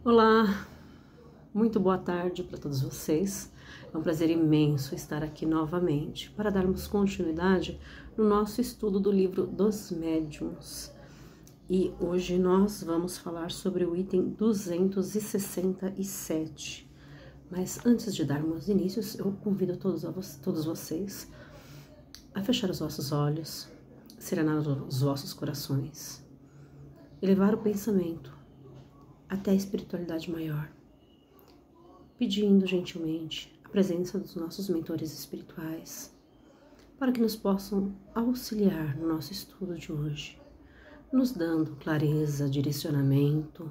Olá, muito boa tarde para todos vocês. É um prazer imenso estar aqui novamente para darmos continuidade no nosso estudo do livro dos médiuns. E hoje nós vamos falar sobre o item 267. Mas antes de darmos inícios, eu convido todos vocês a fechar os vossos olhos, serenar os vossos corações, elevar o pensamento até a espiritualidade maior, pedindo gentilmente a presença dos nossos mentores espirituais para que nos possam auxiliar no nosso estudo de hoje, nos dando clareza, direcionamento,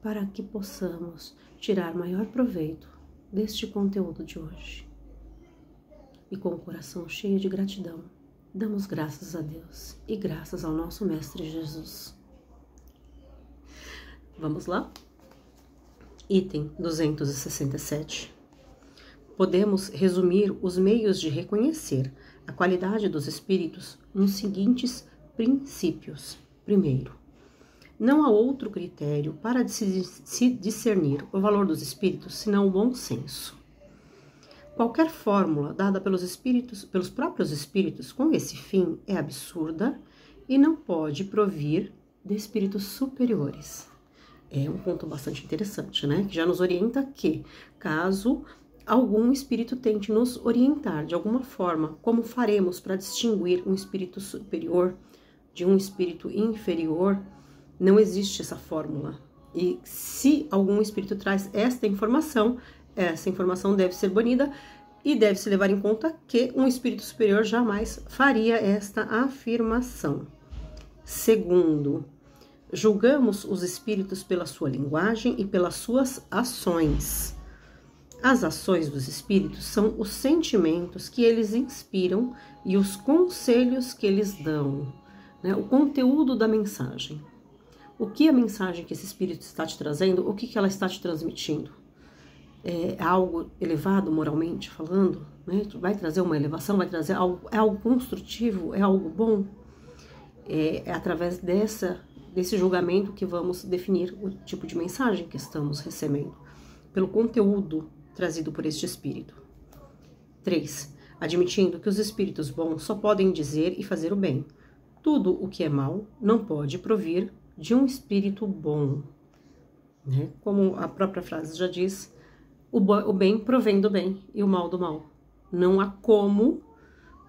para que possamos tirar maior proveito deste conteúdo de hoje. E com o coração cheio de gratidão, damos graças a Deus e graças ao nosso Mestre Jesus. Vamos lá? Item 267. Podemos resumir os meios de reconhecer a qualidade dos espíritos nos seguintes princípios. Primeiro, não há outro critério para se discernir o valor dos espíritos senão o bom senso. Qualquer fórmula dada pelos próprios espíritos com esse fim é absurda e não pode provir de espíritos superiores. É um ponto bastante interessante, né? Que já nos orienta que, caso algum espírito tente nos orientar de alguma forma, como faremos para distinguir um espírito superior de um espírito inferior, não existe essa fórmula. E se algum espírito traz essa informação deve ser banida e deve-se levar em conta que um espírito superior jamais faria esta afirmação. Segundo, julgamos os espíritos pela sua linguagem e pelas suas ações. As ações dos espíritos são os sentimentos que eles inspiram e os conselhos que eles dão, né? O conteúdo da mensagem. O que a mensagem que esse espírito está te trazendo, o que ela está te transmitindo? É algo elevado moralmente falando? Né? Vai trazer uma elevação, vai trazer algo, é algo construtivo, é algo bom? É através desse julgamento que vamos definir o tipo de mensagem que estamos recebendo, pelo conteúdo trazido por este espírito. 3. Admitindo que os espíritos bons só podem dizer e fazer o bem. Tudo o que é mal não pode provir de um espírito bom. Né? Como a própria frase já diz, o bem provém do bem e o mal do mal. Não há como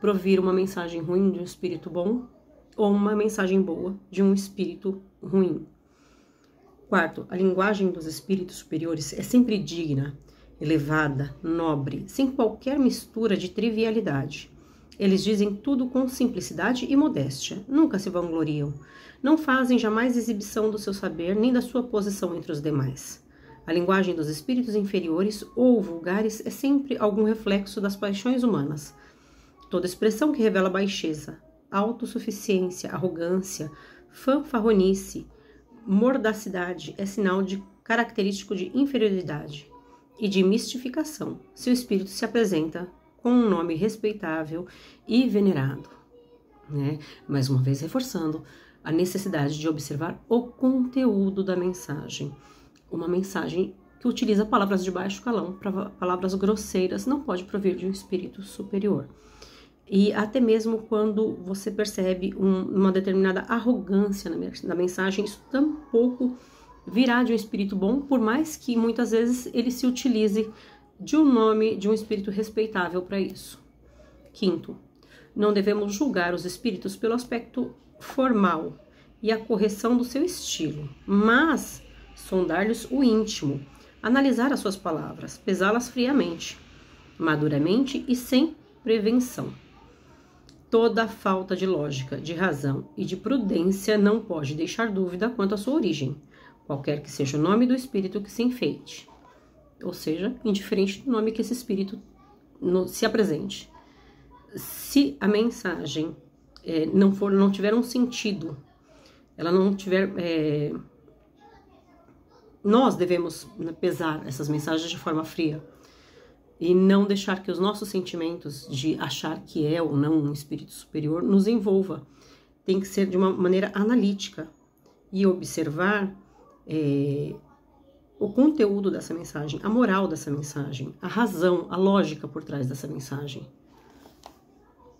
provir uma mensagem ruim de um espírito bom ou uma mensagem boa de um espírito ruim. 4. A linguagem dos espíritos superiores é sempre digna, elevada, nobre, sem qualquer mistura de trivialidade. Eles dizem tudo com simplicidade e modéstia, nunca se vangloriam, não fazem jamais exibição do seu saber nem da sua posição entre os demais. A linguagem dos espíritos inferiores ou vulgares é sempre algum reflexo das paixões humanas. Toda expressão que revela baixeza, autossuficiência, arrogância, fanfarronice, mordacidade é sinal característico de inferioridade e de mistificação, se o espírito se apresenta com um nome respeitável e venerado. Né? Mais uma vez reforçando a necessidade de observar o conteúdo da mensagem. Uma mensagem que utiliza palavras de baixo calão, palavras grosseiras, não pode provir de um espírito superior. E até mesmo quando você percebe uma determinada arrogância na mensagem, isso tampouco virá de um espírito bom, por mais que muitas vezes ele se utilize de um nome de um espírito respeitável para isso. 5. Não devemos julgar os espíritos pelo aspecto formal e a correção do seu estilo, mas sondar-lhes o íntimo, analisar as suas palavras, pesá-las friamente, maduramente e sem prevenção. Toda falta de lógica, de razão e de prudência não pode deixar dúvida quanto à sua origem, qualquer que seja o nome do espírito que se enfeite, ou seja, indiferente do nome que esse espírito se apresente. Se a mensagem não tiver um sentido, ela não tiver... nós devemos pesar essas mensagens de forma fria, e não deixar que os nossos sentimentos de achar que é ou não um espírito superior nos envolva. Tem que ser de uma maneira analítica e observar o conteúdo dessa mensagem, a moral dessa mensagem, a razão, a lógica por trás dessa mensagem.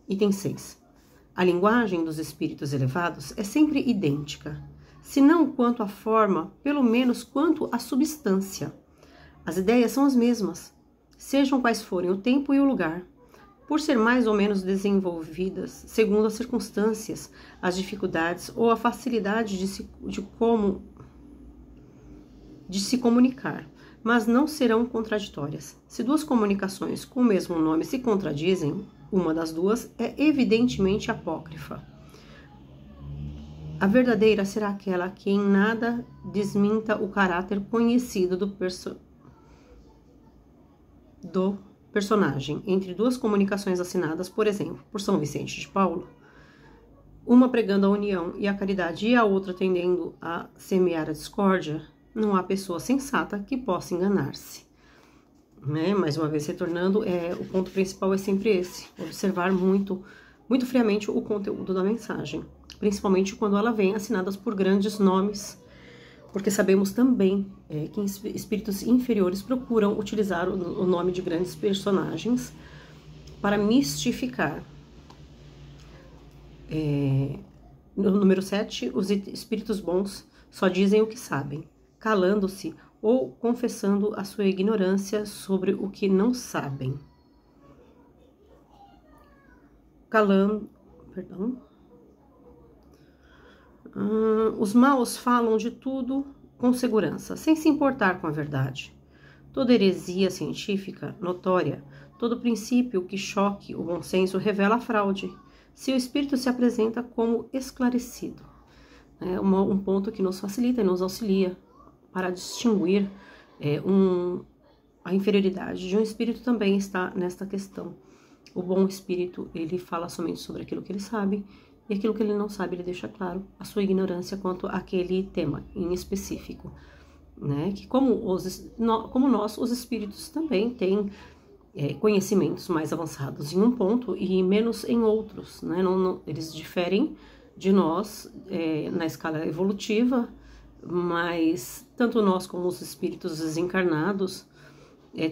Item 6. A linguagem dos espíritos elevados é sempre idêntica, se não quanto à forma, pelo menos quanto à substância. As ideias são as mesmas, sejam quais forem o tempo e o lugar, por ser mais ou menos desenvolvidas segundo as circunstâncias, as dificuldades ou a facilidade de se comunicar, mas não serão contraditórias. Se duas comunicações com o mesmo nome se contradizem, uma das duas é evidentemente apócrifa. A verdadeira será aquela que em nada desminta o caráter conhecido do personagem entre duas comunicações assinadas, por exemplo, por São Vicente de Paulo, uma pregando a união e a caridade e a outra tendendo a semear a discórdia. Não há pessoa sensata que possa enganar-se. Mais uma vez retornando, o ponto principal é sempre esse: observar muito friamente o conteúdo da mensagem, principalmente quando ela vem assinada por grandes nomes, porque sabemos também que espíritos inferiores procuram utilizar o nome de grandes personagens para mistificar. No número 7, os espíritos bons só dizem o que sabem, calando-se ou confessando a sua ignorância sobre o que não sabem. Os maus falam de tudo com segurança, sem se importar com a verdade. Toda heresia científica notória, todo princípio que choque o bom senso revela a fraude, se o espírito se apresenta como esclarecido. É um ponto que nos facilita e nos auxilia para distinguir a inferioridade de um espírito também está nesta questão. O bom espírito, ele fala somente sobre aquilo que ele sabe, e aquilo que ele não sabe, ele deixa claro a sua ignorância quanto àquele tema em específico. Que como nós, os espíritos também têm conhecimentos mais avançados em um ponto e menos em outros. Eles diferem de nós na escala evolutiva, mas tanto nós como os espíritos desencarnados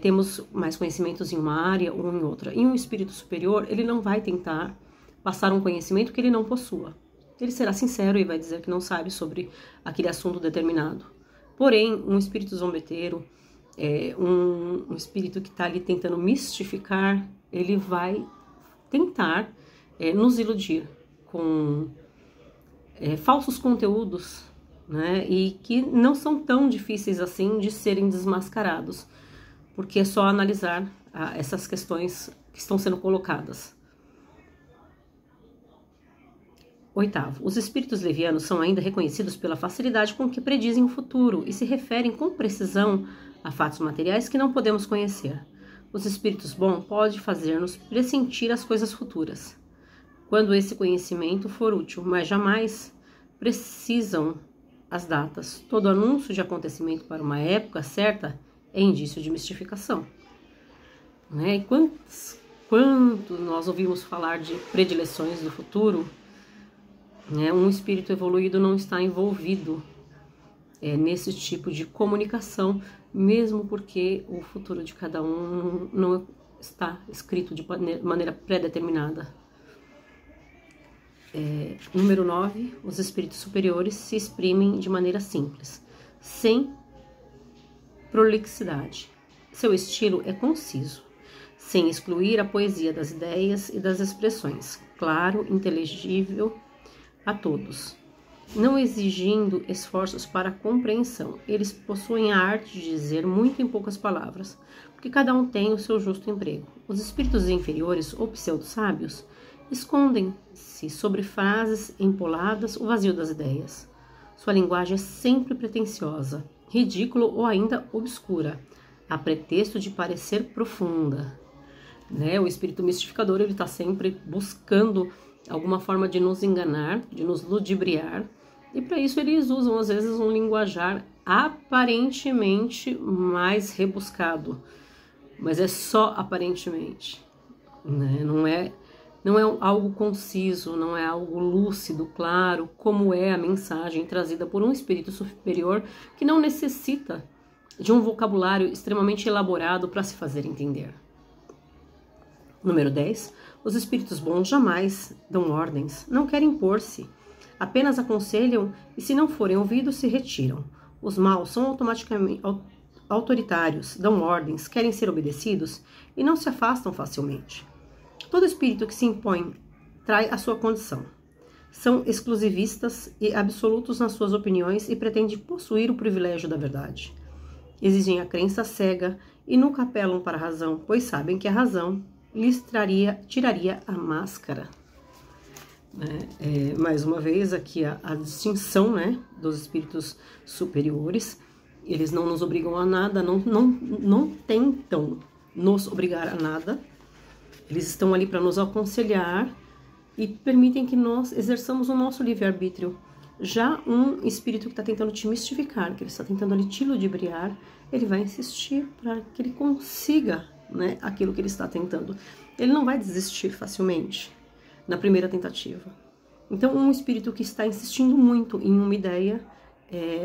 temos mais conhecimentos em uma área ou em outra. E um espírito superior, ele não vai tentar passar um conhecimento que ele não possua. Ele será sincero e vai dizer que não sabe sobre aquele assunto determinado. Porém, um espírito zombeteiro, um espírito que está ali tentando mistificar, ele vai tentar nos iludir com falsos conteúdos, e que não são tão difíceis assim de serem desmascarados, porque é só analisar essas questões que estão sendo colocadas. 8º, os espíritos levianos são ainda reconhecidos pela facilidade com que predizem o futuro e se referem com precisão a fatos materiais que não podemos conhecer. Os espíritos bons podem fazer-nos pressentir as coisas futuras, quando esse conhecimento for útil, mas jamais precisam as datas. Todo anúncio de acontecimento para uma época certa é indício de mistificação. E quanto nós ouvimos falar de predileções do futuro, um espírito evoluído não está envolvido nesse tipo de comunicação, mesmo porque o futuro de cada um não está escrito de maneira pré-determinada. Número 9, os espíritos superiores se exprimem de maneira simples, sem prolixidade. Seu estilo é conciso, sem excluir a poesia das ideias e das expressões, claro, inteligível a todos, não exigindo esforços para a compreensão. Eles possuem a arte de dizer muito em poucas palavras, porque cada um tem o seu justo emprego. Os espíritos inferiores ou pseudo-sábios escondem-se sobre frases empoladas o vazio das ideias. Sua linguagem é sempre pretensiosa, ridícula ou ainda obscura, a pretexto de parecer profunda. O espírito mistificador, ele está sempre buscando alguma forma de nos enganar, de nos ludibriar, e para isso eles usam às vezes um linguajar aparentemente mais rebuscado, mas é só aparentemente, não é algo conciso, não é algo lúcido, claro, como é a mensagem trazida por um espírito superior que não necessita de um vocabulário extremamente elaborado para se fazer entender. Número 10. Os espíritos bons jamais dão ordens, não querem impor-se, apenas aconselham e, se não forem ouvidos, se retiram. Os maus são automaticamente autoritários, dão ordens, querem ser obedecidos e não se afastam facilmente. Todo espírito que se impõe trai a sua condição. São exclusivistas e absolutos nas suas opiniões e pretendem possuir o privilégio da verdade. Exigem a crença cega e nunca apelam para a razão, pois sabem que a razão lhes tiraria a máscara. Mais uma vez, aqui a distinção, né, dos espíritos superiores. Eles não nos obrigam a nada, não tentam nos obrigar a nada. Eles estão ali para nos aconselhar e permitem que nós exerçamos o nosso livre-arbítrio. Já um espírito que está tentando te mistificar, que ele está tentando ali te ludibriar, ele vai insistir para que ele consiga, né, aquilo que ele está tentando. Ele não vai desistir facilmente na primeira tentativa. Então, um espírito que está insistindo muito em uma ideia,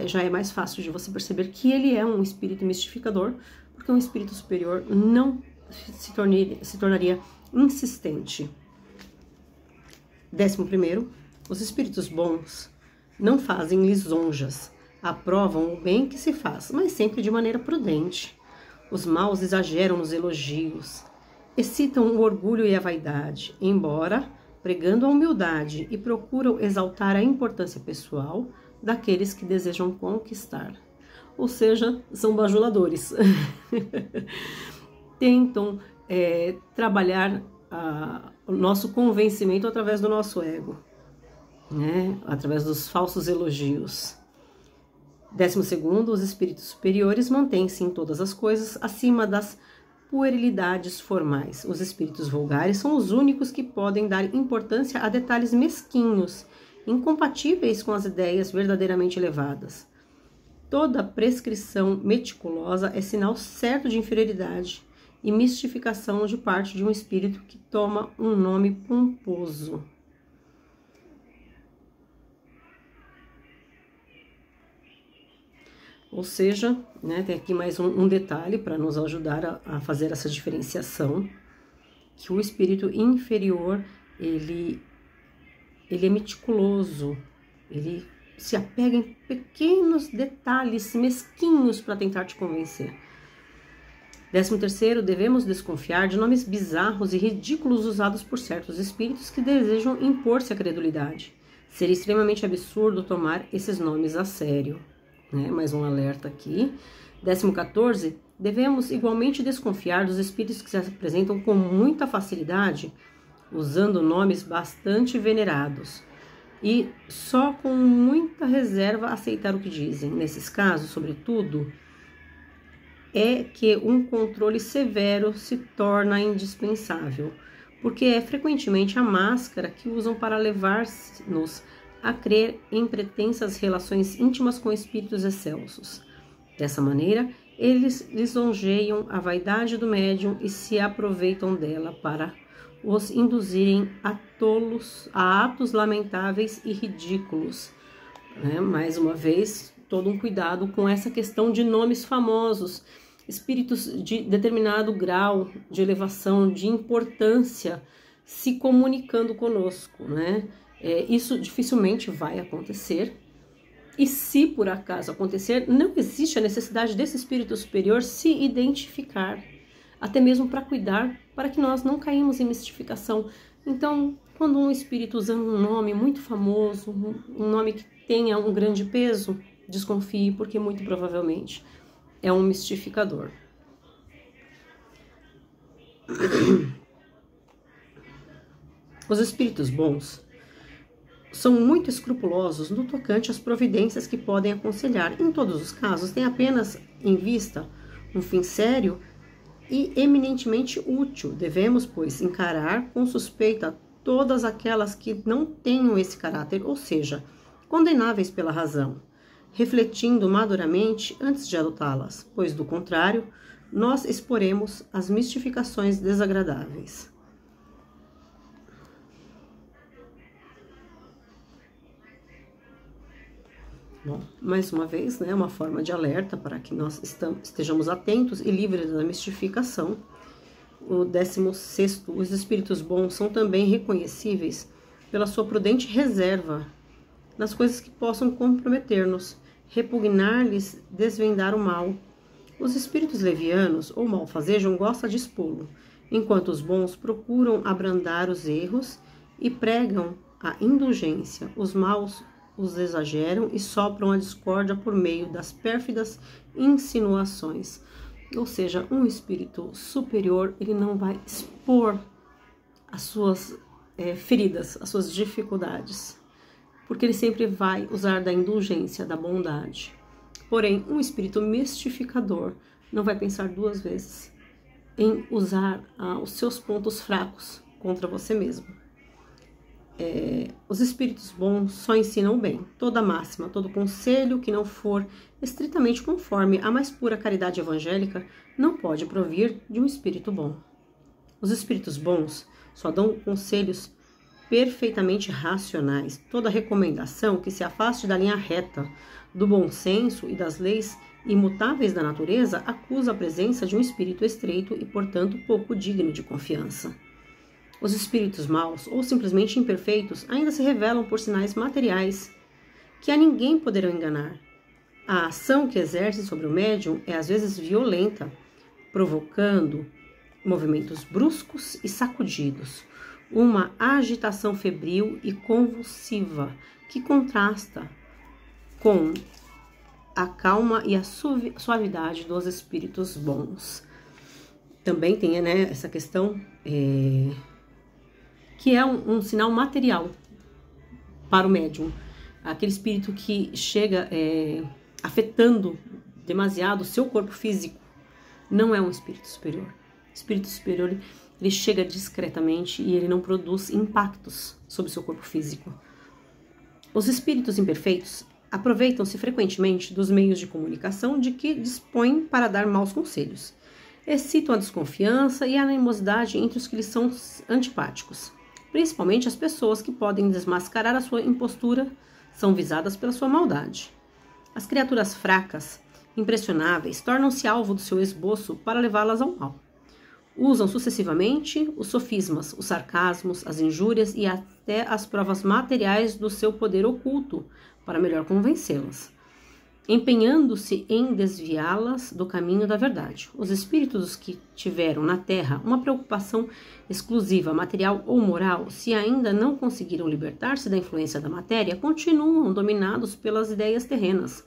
já é mais fácil de você perceber que ele é um espírito mistificador, porque um espírito superior não se tornaria insistente. 11º, os espíritos bons não fazem lisonjas, aprovam o bem que se faz, mas sempre de maneira prudente. Os maus exageram nos elogios, excitam o orgulho e a vaidade, embora pregando a humildade, e procuram exaltar a importância pessoal daqueles que desejam conquistar. Ou seja, são bajuladores. Tentam trabalhar o nosso convencimento através do nosso ego, né? Através dos falsos elogios. 12º, os espíritos superiores mantêm-se em todas as coisas acima das puerilidades formais. Os espíritos vulgares são os únicos que podem dar importância a detalhes mesquinhos, incompatíveis com as ideias verdadeiramente elevadas. Toda prescrição meticulosa é sinal certo de inferioridade e mistificação de parte de um espírito que toma um nome pomposo. Ou seja, né, tem aqui mais um detalhe para nos ajudar a fazer essa diferenciação, que o espírito inferior, ele é meticuloso, ele se apega em pequenos detalhes mesquinhos para tentar te convencer. 13º, devemos desconfiar de nomes bizarros e ridículos usados por certos espíritos que desejam impor-se à credulidade. Seria extremamente absurdo tomar esses nomes a sério. Mais um alerta aqui. 14º, devemos igualmente desconfiar dos espíritos que se apresentam com muita facilidade, usando nomes bastante venerados, e só com muita reserva aceitar o que dizem. Nesses casos, sobretudo, é que um controle severo se torna indispensável, porque é frequentemente a máscara que usam para levar-nos a crer em pretensas relações íntimas com espíritos excelsos. Dessa maneira, eles lisonjeiam a vaidade do médium e se aproveitam dela para os induzirem a atos lamentáveis e ridículos. Mais uma vez, todo um cuidado com essa questão de nomes famosos, espíritos de determinado grau de elevação, de importância, se comunicando conosco, né? Isso dificilmente vai acontecer, e se por acaso acontecer, não existe a necessidade desse espírito superior se identificar, até mesmo para cuidar, para que nós não caímos em mistificação. Então, quando um espírito usa um nome muito famoso, um nome que tenha um grande peso, desconfie, porque muito provavelmente é um mistificador. Os espíritos bons são muito escrupulosos no tocante às providências que podem aconselhar. Em todos os casos, têm apenas em vista um fim sério e eminentemente útil. Devemos, pois, encarar com suspeita todas aquelas que não tenham esse caráter, ou seja, condenáveis pela razão, refletindo maduramente antes de adotá-las, pois, do contrário, nós exporemos as mistificações desagradáveis. Bom, mais uma vez, né, uma forma de alerta para que nós estejamos atentos e livres da mistificação. O 16º, os espíritos bons são também reconhecíveis pela sua prudente reserva nas coisas que possam comprometer-nos, repugnar-lhes desvendar o mal. Os espíritos levianos ou malfazejam gostam de expô-lo, enquanto os bons procuram abrandar os erros e pregam a indulgência. Os maus os exageram e sopram a discórdia por meio das pérfidas insinuações. Ou seja, um espírito superior, ele não vai expor as suas feridas, as suas dificuldades, porque ele sempre vai usar da indulgência, da bondade. Porém, um espírito mistificador não vai pensar duas vezes em usar os seus pontos fracos contra você mesmo. Os espíritos bons só ensinam o bem. Toda máxima, todo conselho que não for estritamente conforme a mais pura caridade evangélica não pode provir de um espírito bom. Os espíritos bons só dão conselhos perfeitamente racionais. Toda recomendação que se afaste da linha reta, do bom senso e das leis imutáveis da natureza acusa a presença de um espírito estreito e, portanto, pouco digno de confiança. Os espíritos maus, ou simplesmente imperfeitos, ainda se revelam por sinais materiais, que a ninguém poderão enganar. A ação que exerce sobre o médium é às vezes violenta, provocando movimentos bruscos e sacudidos, uma agitação febril e convulsiva, que contrasta com a calma e a suavidade dos espíritos bons. Também tem, essa questão que é um sinal material para o médium. Aquele espírito que chega afetando demasiado o seu corpo físico não é um espírito superior. O espírito superior, ele chega discretamente e ele não produz impactos sobre o seu corpo físico. Os espíritos imperfeitos aproveitam-se frequentemente dos meios de comunicação de que dispõem para dar maus conselhos. Excitam a desconfiança e a animosidade entre os que lhes são antipáticos. Principalmente as pessoas que podem desmascarar a sua impostura são visadas pela sua maldade. As criaturas fracas, impressionáveis, tornam-se alvo do seu esboço para levá-las ao mal. Usam sucessivamente os sofismas, os sarcasmos, as injúrias e até as provas materiais do seu poder oculto para melhor convencê-las, empenhando-se em desviá-las do caminho da verdade. Os espíritos que tiveram na Terra uma preocupação exclusiva, material ou moral, se ainda não conseguiram libertar-se da influência da matéria, continuam dominados pelas ideias terrenas.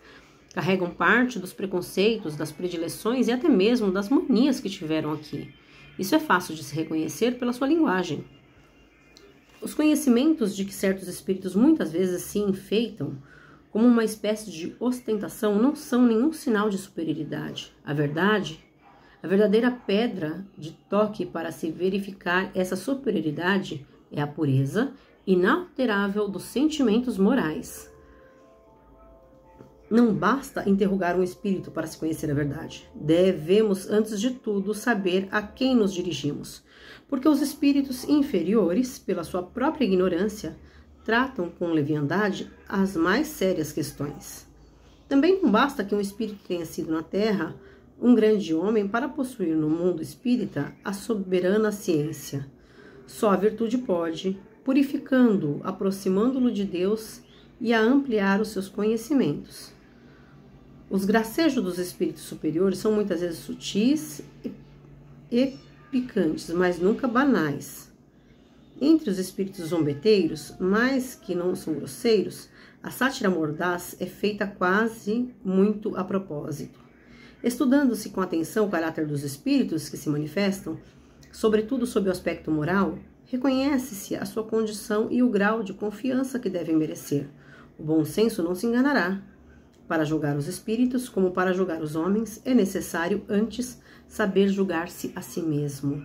Carregam parte dos preconceitos, das predileções e até mesmo das manias que tiveram aqui. Isso é fácil de se reconhecer pela sua linguagem. Os conhecimentos de que certos espíritos muitas vezes se enfeitam como uma espécie de ostentação não são nenhum sinal de superioridade. A verdadeira pedra de toque para se verificar essa superioridade é a pureza inalterável dos sentimentos morais. Não basta interrogar um espírito para se conhecer a verdade. Devemos, antes de tudo, saber a quem nos dirigimos, porque os espíritos inferiores, pela sua própria ignorância, tratam com leviandade as mais sérias questões. Também não basta que um espírito tenha sido na Terra um grande homem para possuir no mundo espírita a soberana ciência. Só a virtude pode, purificando-o, aproximando-o de Deus e a ampliar os seus conhecimentos. Os gracejos dos espíritos superiores são muitas vezes sutis e picantes, mas nunca banais. Entre os espíritos zombeteiros, mais que não são grosseiros, a sátira mordaz é feita quase muito a propósito. Estudando-se com atenção o caráter dos espíritos que se manifestam, sobretudo sob o aspecto moral, reconhece-se a sua condição e o grau de confiança que devem merecer. O bom senso não se enganará. Para julgar os espíritos, como para julgar os homens, é necessário antes saber julgar-se a si mesmo.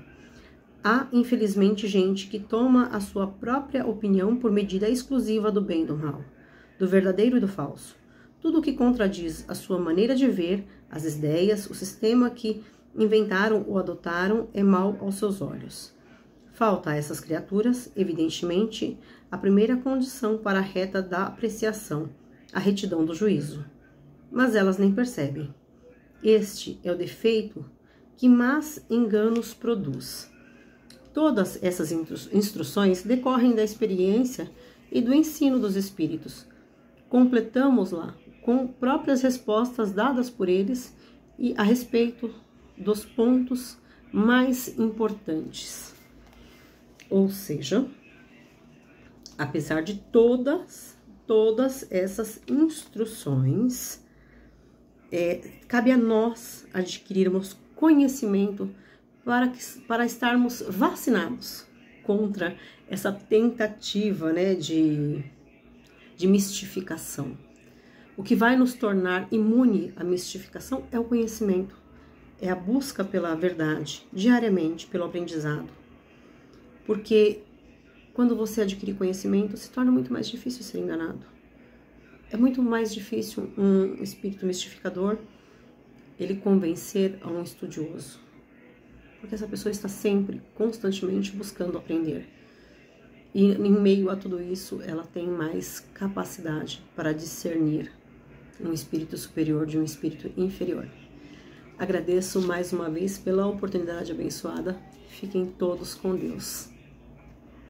Há, infelizmente, gente que toma a sua própria opinião por medida exclusiva do bem e do mal, do verdadeiro e do falso. Tudo o que contradiz a sua maneira de ver, as ideias, o sistema que inventaram ou adotaram é mal aos seus olhos. Falta a essas criaturas, evidentemente, a primeira condição para a reta da apreciação, a retidão do juízo, mas elas nem percebem. Este é o defeito que mais enganos produz. Todas essas instruções decorrem da experiência e do ensino dos espíritos. Completamos-la com próprias respostas dadas por eles e a respeito dos pontos mais importantes. Ou seja, apesar de todas essas instruções, cabe a nós adquirirmos conhecimento para estarmos vacinados contra essa tentativa, né, de mistificação. O que vai nos tornar imune à mistificação é o conhecimento, é a busca pela verdade, diariamente, pelo aprendizado. Porque quando você adquire conhecimento, se torna muito mais difícil ser enganado. É muito mais difícil um espírito mistificador ele convencer a um estudioso. Porque essa pessoa está sempre, constantemente buscando aprender. E em meio a tudo isso, ela tem mais capacidade para discernir um espírito superior de um espírito inferior. Agradeço mais uma vez pela oportunidade abençoada. Fiquem todos com Deus.